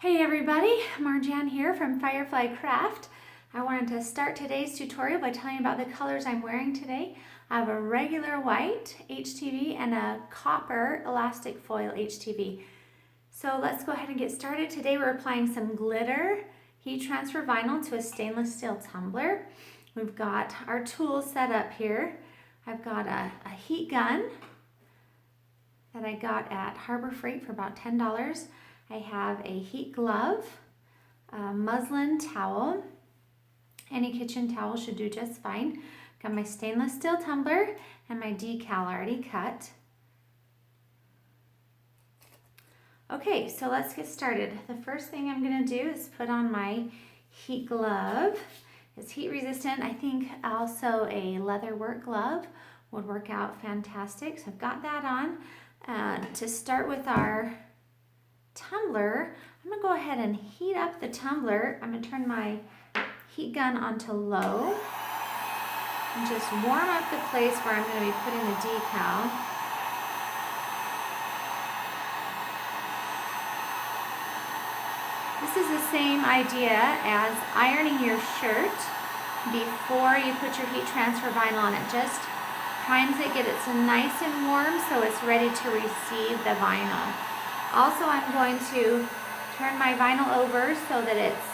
Hey everybody, Marjan here from Firefly Craft. I wanted to start today's tutorial by telling you about the colors I'm wearing today. I have a regular white HTV and a copper elastic foil HTV. So let's go ahead and get started. Today we're applying some glitter heat transfer vinyl to a stainless steel tumbler. We've got our tools set up here. I've got a heat gun that I got at Harbor Freight for about $10. I have a heat glove, a muslin towel. Any kitchen towel should do just fine. Got my stainless steel tumbler and my decal already cut. Okay, so let's get started. The first thing I'm going to do is put on my heat glove. It's heat resistant. I think also a leather work glove would work out fantastic. So I've got that on. To start with our tumbler, I'm going to go ahead and heat up the tumbler. I'm going to turn my heat gun onto low and just warm up the place where I'm going to be putting the decal. This is the same idea as ironing your shirt before you put your heat transfer vinyl on it. Just primes it, get it so nice and warm so it's ready to receive the vinyl. Also, I'm going to turn my vinyl over so that it's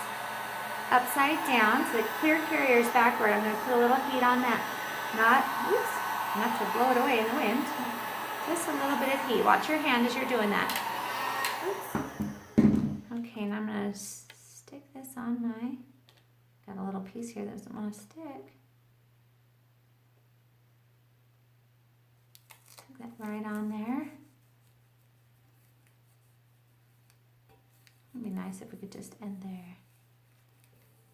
upside down, so the clear carrier is backward. I'm going to put a little heat on that. Not to blow it away in the wind. Just a little bit of heat. Watch your hand as you're doing that. Oops. Okay, and I'm going to stick this on my, got a little piece here that doesn't want to stick. Stick that right on there. It'd be nice if we could just end there.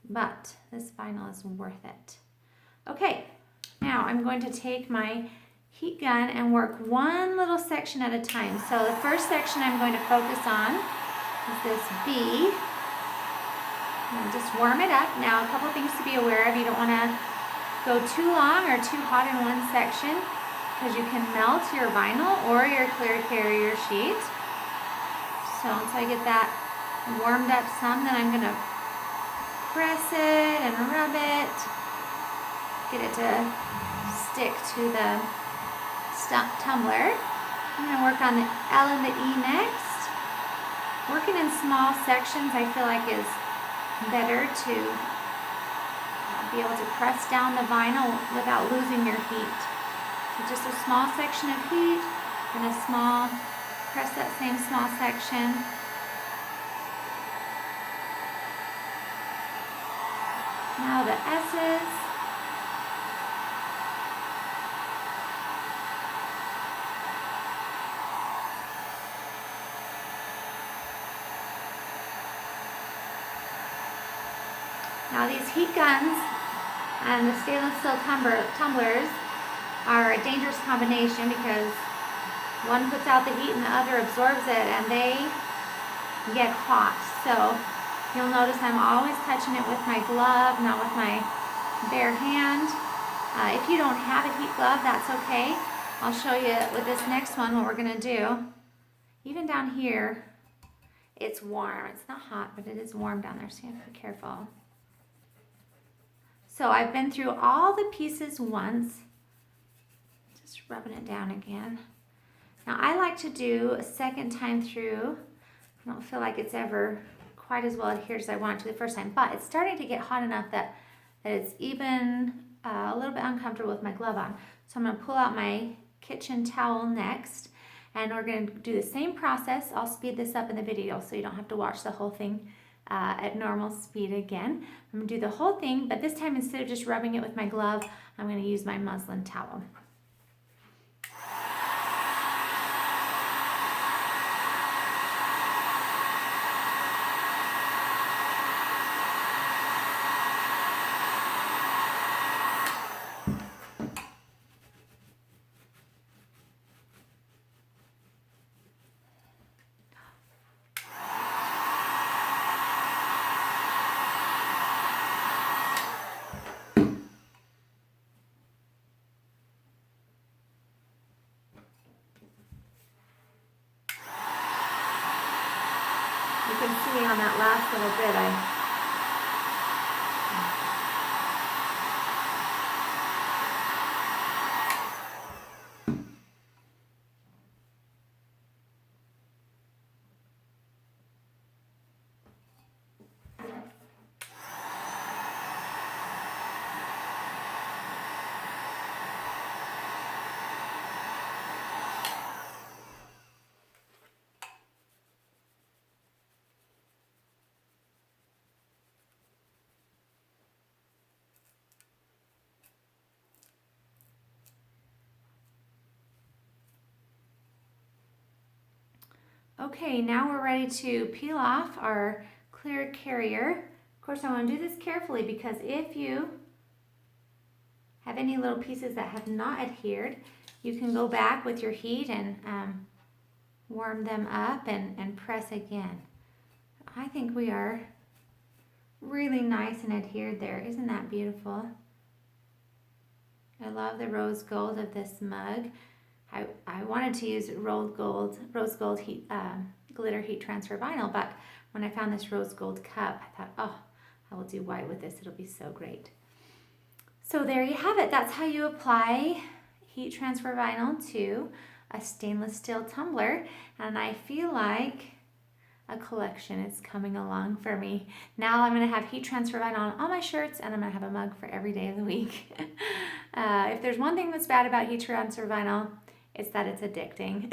But this vinyl is worth it. Okay, now I'm going to take my heat gun and work one little section at a time. So the first section I'm going to focus on is this B. And just warm it up. Now a couple things to be aware of. You don't want to go too long or too hot in one section because you can melt your vinyl or your clear carrier sheet. So until I get that warmed up some, then I'm going to press it and rub it, get it to stick to the tumbler. I'm going to work on the L and the E next. Working in small sections I feel like is better to be able to press down the vinyl without losing your heat. So just a small section of heat and a small, press that same small section. Now the S's. Now these heat guns and the stainless steel tumblers are a dangerous combination because one puts out the heat and the other absorbs it, and they get hot. So you'll notice I'm always touching it with my glove, not with my bare hand. If you don't have a heat glove, that's okay. I'll show you with this next one what we're going to do. Even down here, it's warm. It's not hot, but it is warm down there, so you have to be careful. So I've been through all the pieces once. Just rubbing it down again. Now I like to do a second time through. I don't feel like it's ever quite as well adhered as I wanted to the first time, but it's starting to get hot enough that it's even a little bit uncomfortable with my glove on. So I'm going to pull out my kitchen towel next, and we're going to do the same process. I'll speed this up in the video so you don't have to watch the whole thing at normal speed again. I'm going to do the whole thing, but this time instead of just rubbing it with my glove, I'm going to use my muslin towel. can see on that last little bit, okay, now we're ready to peel off our clear carrier. Of course, I want to do this carefully because if you have any little pieces that have not adhered, you can go back with your heat and warm them up and press again. I think we are really nice and adhered there. Isn't that beautiful? I love the rose gold of this mug. I wanted to use rose gold heat, glitter heat transfer vinyl, but when I found this rose gold cup, I thought, oh, I will do white with this. It'll be so great. So there you have it. That's how you apply heat transfer vinyl to a stainless steel tumbler. And I feel like a collection is coming along for me. Now I'm going to have heat transfer vinyl on all my shirts, and I'm going to have a mug for every day of the week. If there's one thing that's bad about heat transfer vinyl, it's that it's addicting.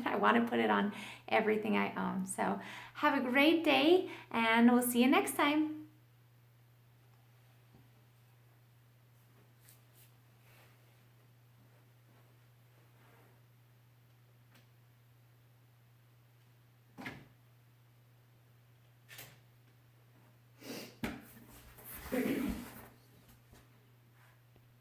I want to put it on everything I own. So have a great day, and we'll see you next time.